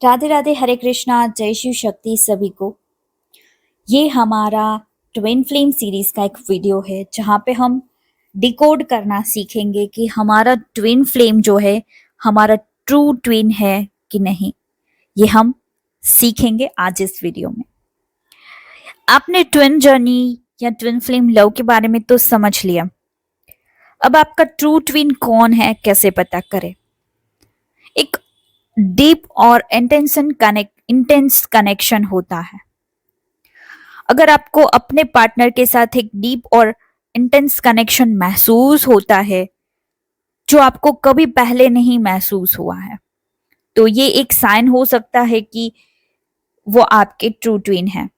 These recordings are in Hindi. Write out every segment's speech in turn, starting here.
राधे राधे, हरे कृष्णा, जय शिव शक्ति सभी को। ये हमारा ट्विन फ्लेम सीरीज का एक वीडियो है जहाँ पे हम डिकोड करना सीखेंगे कि हमारा ट्विन फ्लेम जो है हमारा ट्रू ट्विन है कि नहीं। ये हम सीखेंगे आज इस वीडियो में। आपने ट्विन जर्नी या ट्विन फ्लेम लव के बारे में तो समझ लिया। अब आपका ट्रू ट्विन कौन है कैसे पता करें। एक डीप और इंटेंस कनेक्शन होता है। अगर आपको अपने पार्टनर के साथ एक डीप और इंटेंस कनेक्शन महसूस होता है जो आपको कभी पहले नहीं महसूस हुआ है, तो ये एक साइन हो सकता है कि वो आपके ट्रू ट्विन है।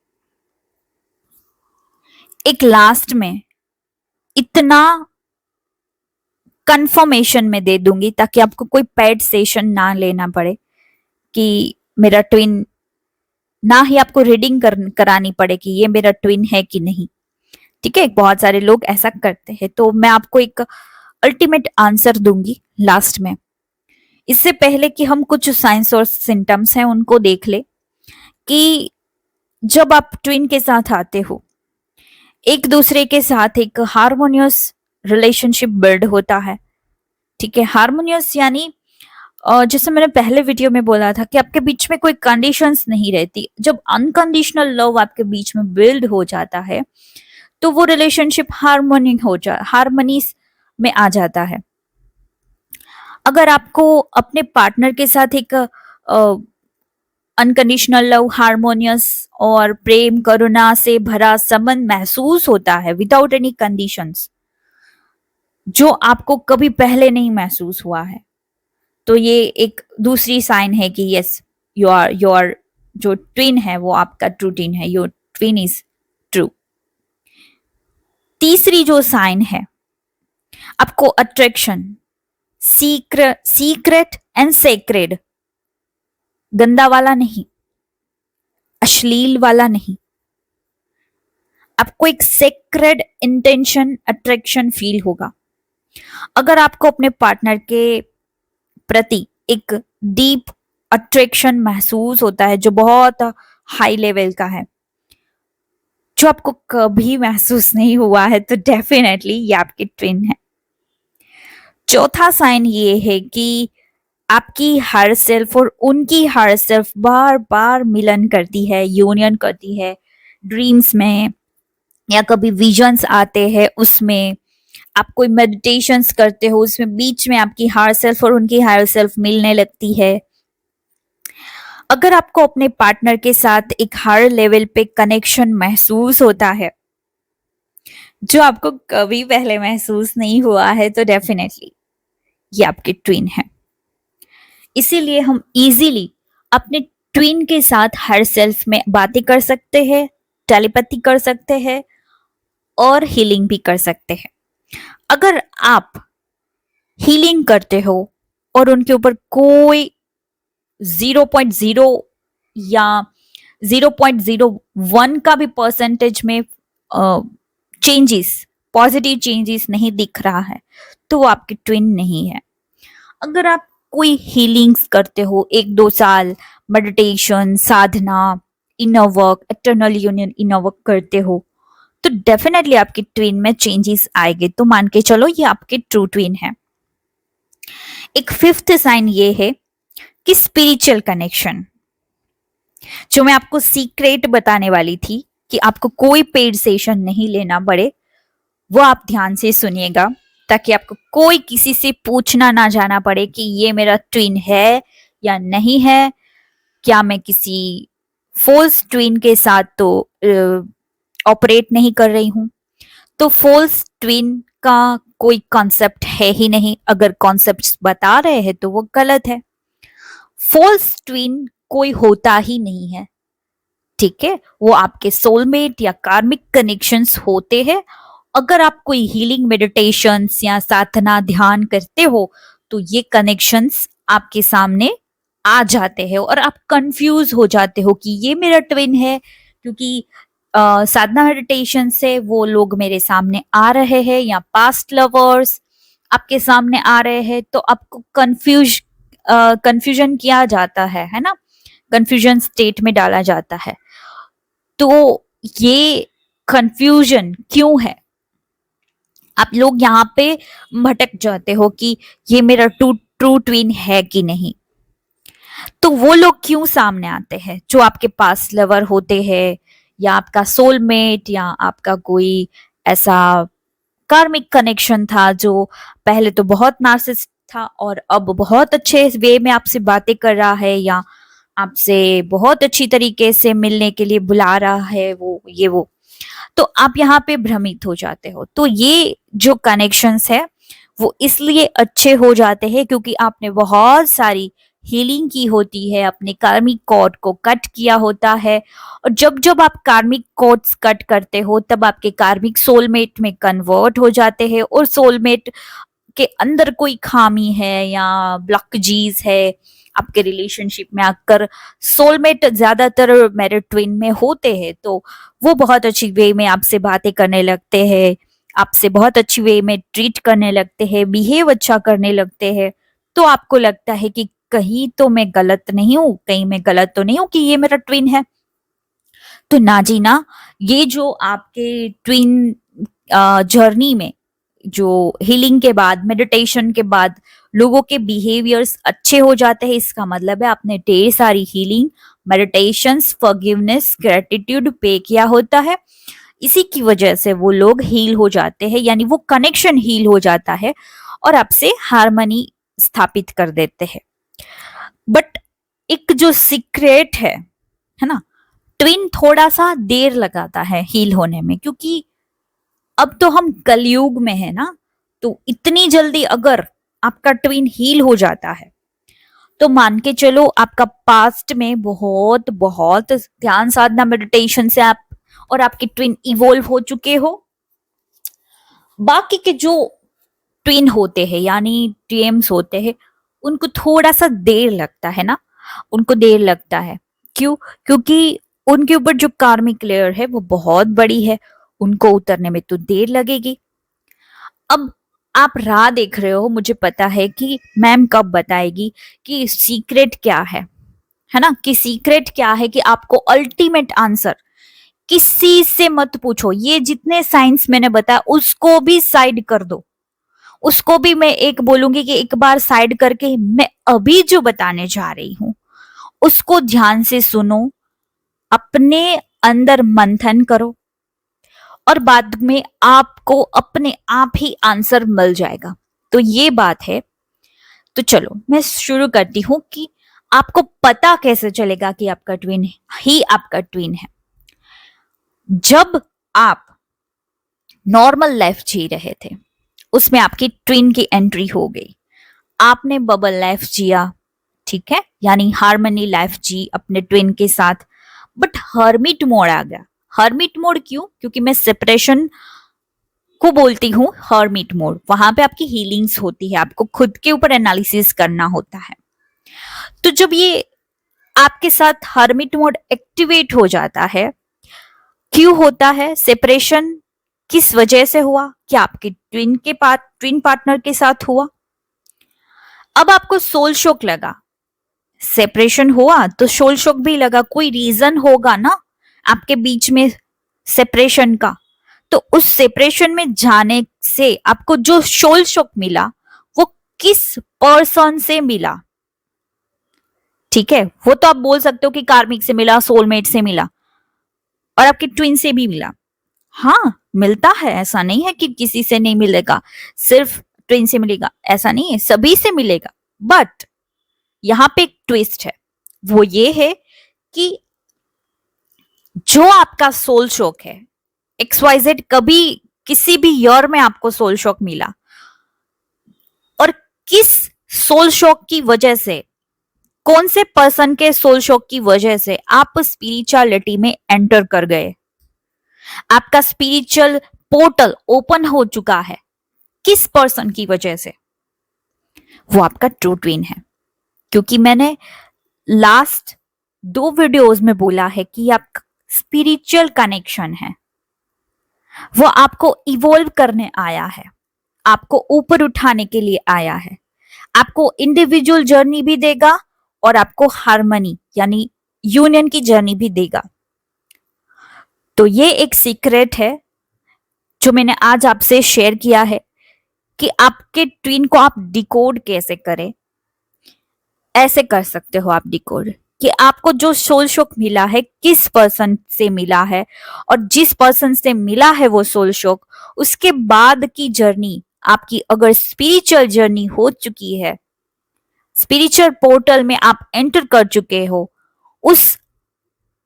एक लास्ट में इतना कंफर्मेशन में दे दूंगी ताकि आपको कोई पेड सेशन ना लेना पड़े कि मेरा ट्विन, ना ही आपको रीडिंग करानी पड़े कि ये मेरा ट्विन है कि नहीं। ठीक है, बहुत सारे लोग ऐसा करते हैं, तो मैं आपको एक अल्टीमेट आंसर दूंगी लास्ट में। इससे पहले कि हम कुछ साइंस और सिम्टम्स हैं उनको देख ले कि जब आप ट्विन के साथ आते हो, एक दूसरे के साथ एक हार्मोनियस रिलेशनशिप बिल्ड होता है। ठीक है, हार्मोनियस यानी जैसे मैंने पहले वीडियो में बोला था कि आपके बीच में कोई कंडीशंस नहीं रहती। जब अनकंडीशनल लव आपके बीच में बिल्ड हो जाता है तो वो रिलेशनशिप हार्मनीस में आ जाता है। अगर आपको अपने पार्टनर के साथ एक अनकंडीशनल लव, हार्मोनियस और प्रेम करुणा से भरा संबंध महसूस होता है विदाउट एनी कंडीशंस, जो आपको कभी पहले नहीं महसूस हुआ है, तो ये एक दूसरी साइन है कि यस, योर जो ट्विन है वो आपका ट्रू ट्विन है, योर ट्विन इज ट्रू। तीसरी जो साइन है, आपको अट्रैक्शन सीक्रेट एंड सेक्रेड, गंदा वाला नहीं, अश्लील वाला नहीं, आपको एक सेक्रेड इंटेंशन अट्रैक्शन फील होगा। अगर आपको अपने पार्टनर के प्रति एक डीप अट्रैक्शन महसूस होता है जो बहुत हाई लेवल का है, जो आपको कभी महसूस नहीं हुआ है, तो डेफिनेटली ये आपकी ट्विन है। चौथा साइन ये है कि आपकी हर सेल्फ और उनकी हर सेल्फ बार बार मिलन करती है, यूनियन करती है, ड्रीम्स में या कभी विजन्स आते हैं, उसमें आप कोई मेडिटेशंस करते हो, उसमें बीच में आपकी हायर सेल्फ और उनकी हायर सेल्फ मिलने लगती है। अगर आपको अपने पार्टनर के साथ एक हायर लेवल पे कनेक्शन महसूस होता है जो आपको कभी पहले महसूस नहीं हुआ है, तो डेफिनेटली ये आपके ट्विन है। इसीलिए हम इजीली अपने ट्विन के साथ हर सेल्फ में बातें कर सकते हैं, टेलीपैथी कर सकते हैं और हीलिंग भी कर सकते हैं। अगर आप हीलिंग करते हो और उनके ऊपर कोई 0.0 या 0.01 का भी परसेंटेज में चेंजेस, पॉजिटिव चेंजेस नहीं दिख रहा है, तो वो आपकी ट्विन नहीं है। अगर आप कोई हीलिंग्स करते हो 1-2 साल, मेडिटेशन, साधना, inner work, eternal union inner work करते हो, तो डेफिनेटली आपकी ट्विन में चेंजेस आएंगे। तो मान के चलो ये आपके ट्रू ट्विन है। एक फिफ्थ साइन ये है कि स्पिरिचुअल कनेक्शन, जो मैं आपको सीक्रेट बताने वाली थी कि आपको कोई पेड सेशन नहीं लेना पड़े, वो आप ध्यान से सुनिएगा ताकि आपको कोई किसी से पूछना ना जाना पड़े कि ये मेरा ट्विन है या नहीं है, क्या मैं किसी फोल्स ट्विन के साथ तो ऑपरेट नहीं कर रही हूं। तो फोल्स ट्विन का कोई कॉन्सेप्ट है ही नहीं। अगर कॉन्सेप्ट बता रहे हैं तो वो गलत है। फोल्स ट्विन कोई होता ही नहीं है। ठीक है, वो आपके सोलमेट या कार्मिक कनेक्शंस होते हैं। अगर आप कोई हीलिंग मेडिटेशंस या साधना ध्यान करते हो तो ये कनेक्शंस आपके सामने आ जाते हैं और आप कंफ्यूज हो जाते हो कि ये मेरा ट्विन है, क्योंकि साधना मेडिटेशन से वो लोग मेरे सामने आ रहे हैं या पास्ट लवर्स आपके सामने आ रहे हैं, तो आपको कंफ्यूजन किया जाता है ना, कंफ्यूजन स्टेट में डाला जाता है। तो ये कंफ्यूजन क्यों है? आप लोग यहाँ पे भटक जाते हो कि ये मेरा ट्रू ट्विन है कि नहीं। तो वो लोग क्यों सामने आते हैं? जो आपके पास लवर होते हैं, या आपका सोलमेट, या आपका कोई ऐसा कार्मिक कनेक्शन था जो पहले तो बहुत नार्सिसिस्ट था और अब बहुत अच्छे वे में आपसे बातें कर रहा है, या आपसे बहुत अच्छी तरीके से मिलने के लिए बुला रहा है, वो तो आप यहाँ पे भ्रमित हो जाते हो। तो ये जो कनेक्शंस है वो इसलिए अच्छे हो जाते हैं क्योंकि आपने बहुत सारी हीलिंग की होती है, अपने कार्मिक कॉर्ड को कट किया होता है। और जब जब आप कार्मिक कॉर्ड्स कट करते हो तब आपके कार्मिक सोलमेट में कन्वर्ट हो जाते हैं, और सोलमेट के अंदर कोई खामी है या ब्लॉकेजेस है आपके रिलेशनशिप में, आकर सोलमेट ज्यादातर मेरे ट्विन में होते हैं तो वो बहुत अच्छी वे में आपसे बातें करने लगते हैं, आपसे बहुत अच्छी वे में ट्रीट करने लगते हैं, बिहेव अच्छा करने लगते हैं। तो आपको लगता है कि कहीं तो मैं गलत नहीं हूं, कहीं मैं गलत तो नहीं हूं कि ये मेरा ट्विन है। तो ना जी ना, ये जो आपके ट्विन जर्नी में जो हीलिंग के बाद, मेडिटेशन के बाद लोगों के बिहेवियर्स अच्छे हो जाते हैं, इसका मतलब है आपने ढेर सारी हीलिंग, मेडिटेशंस, फॉरगिवनेस, ग्रेटिट्यूड पे किया होता है। इसी की वजह से वो लोग हील हो जाते हैं, यानी वो कनेक्शन हील हो जाता है और आपसे हार्मनी स्थापित कर देते हैं। बट एक जो सीक्रेट है ना, ट्विन थोड़ा सा देर लगाता है हील होने में, क्योंकि अब तो हम कलयुग में है ना, तो इतनी जल्दी अगर आपका ट्विन हील हो जाता है तो मान के चलो आपका पास्ट में बहुत बहुत ध्यान साधना, मेडिटेशन से आप और आपके ट्विन इवोल्व हो चुके हो। बाकी के जो ट्विन होते हैं यानी टीएम्स होते हैं, उनको थोड़ा सा देर लगता है ना, उनको देर लगता है। क्यों? क्योंकि उनके ऊपर जो कार्मिक लेयर है वो बहुत बड़ी है, उनको उतरने में तो देर लगेगी। अब आप राह देख रहे हो, मुझे पता है कि मैम कब बताएगी कि सीक्रेट क्या है ना, कि सीक्रेट क्या है, कि आपको अल्टीमेट आंसर किसी से मत पूछो। ये जितने साइंस मैंने बताया उसको भी साइड कर दो, उसको भी मैं एक बोलूंगी कि एक बार साइड करके मैं अभी जो बताने जा रही हूं उसको ध्यान से सुनो, अपने अंदर मंथन करो और बाद में आपको अपने आप ही आंसर मिल जाएगा। तो ये बात है। तो चलो मैं शुरू करती हूं कि आपको पता कैसे चलेगा कि आपका ट्विन ही आपका ट्विन है। जब आप नॉर्मल लाइफ जी रहे थे उसमें आपकी ट्विन की एंट्री हो गई, आपने बबल लाइफ जिया, ठीक है, यानी हार्मनी लाइफ जी अपने ट्विन के साथ। बट हर्मिट मोड आ गया। हर्मिट मोड क्यों? क्योंकि मैं सेपरेशन को बोलती हूँ हर्मिट मोड। वहां पे आपकी हीलिंग्स होती है, आपको खुद के ऊपर एनालिसिस करना होता है। तो जब ये आपके साथ हर्मिट मोड एक्टिवेट हो जाता है, क्यों होता है? सेपरेशन किस वजह से हुआ? क्या आपके ट्विन पार्टनर के साथ हुआ? अब आपको सोल शॉक लगा, सेपरेशन हुआ तो सोल शॉक भी लगा, कोई रीजन होगा ना आपके बीच में सेपरेशन का। तो उस सेपरेशन में जाने से आपको जो सोल शॉक मिला वो किस पर्सन से मिला? ठीक है, वो तो आप बोल सकते हो कि कार्मिक से मिला, सोलमेट से मिला और आपके ट्विन से भी मिला। हाँ मिलता है, ऐसा नहीं है कि किसी से नहीं मिलेगा, सिर्फ ट्विन से मिलेगा ऐसा नहीं है, सभी से मिलेगा। बट यहां पे एक ट्विस्ट है, वो ये है कि जो आपका सोल शॉक है, XYZ कभी किसी भी ईयर में आपको सोल शॉक मिला और किस सोल शॉक की वजह से, कौन से पर्सन के सोल शॉक की वजह से आप स्पिरिचुअलिटी में एंटर कर गए, आपका स्पिरिचुअल पोर्टल ओपन हो चुका है, किस पर्सन की वजह से? वो आपका ट्रू ट्विन है। क्योंकि मैंने लास्ट 2 वीडियोस में बोला है कि आप स्पिरिचुअल कनेक्शन है, वो आपको इवॉल्व करने आया है, आपको ऊपर उठाने के लिए आया है, आपको इंडिविजुअल जर्नी भी देगा और आपको हार्मनी यानी यूनियन की जर्नी भी देगा। तो ये एक सीक्रेट है जो मैंने आज आपसे शेयर किया है कि आपके ट्विन को आप डिकोड कैसे करें। ऐसे कर सकते हो आप डिकोड कि आपको जो सोल शॉक मिला है किस पर्सन से मिला है, और जिस पर्सन से मिला है वो सोल शॉक, उसके बाद की जर्नी आपकी अगर स्पिरिचुअल जर्नी हो चुकी है, स्पिरिचुअल पोर्टल में आप एंटर कर चुके हो, उस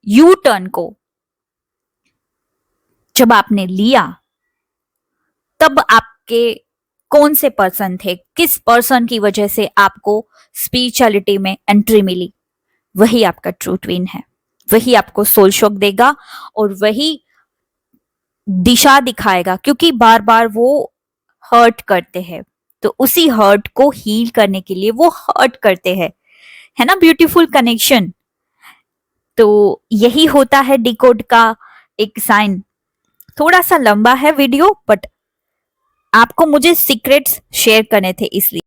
यू टर्न को जब आपने लिया तब आपके कौन से पर्सन थे, किस पर्सन की वजह से आपको स्पिरिचुअलिटी में एंट्री मिली, वही आपका ट्रू ट्विन है। वही आपको सोल शॉक देगा और वही दिशा दिखाएगा, क्योंकि बार बार वो हर्ट करते हैं, तो उसी हर्ट को हील करने के लिए वो हर्ट करते हैं, है ना। Beautiful connection. तो यही होता है डिकोड का एक साइन। थोड़ा सा लंबा है वीडियो, बट आपको मुझे सीक्रेट्स शेयर करने थे इसलिए।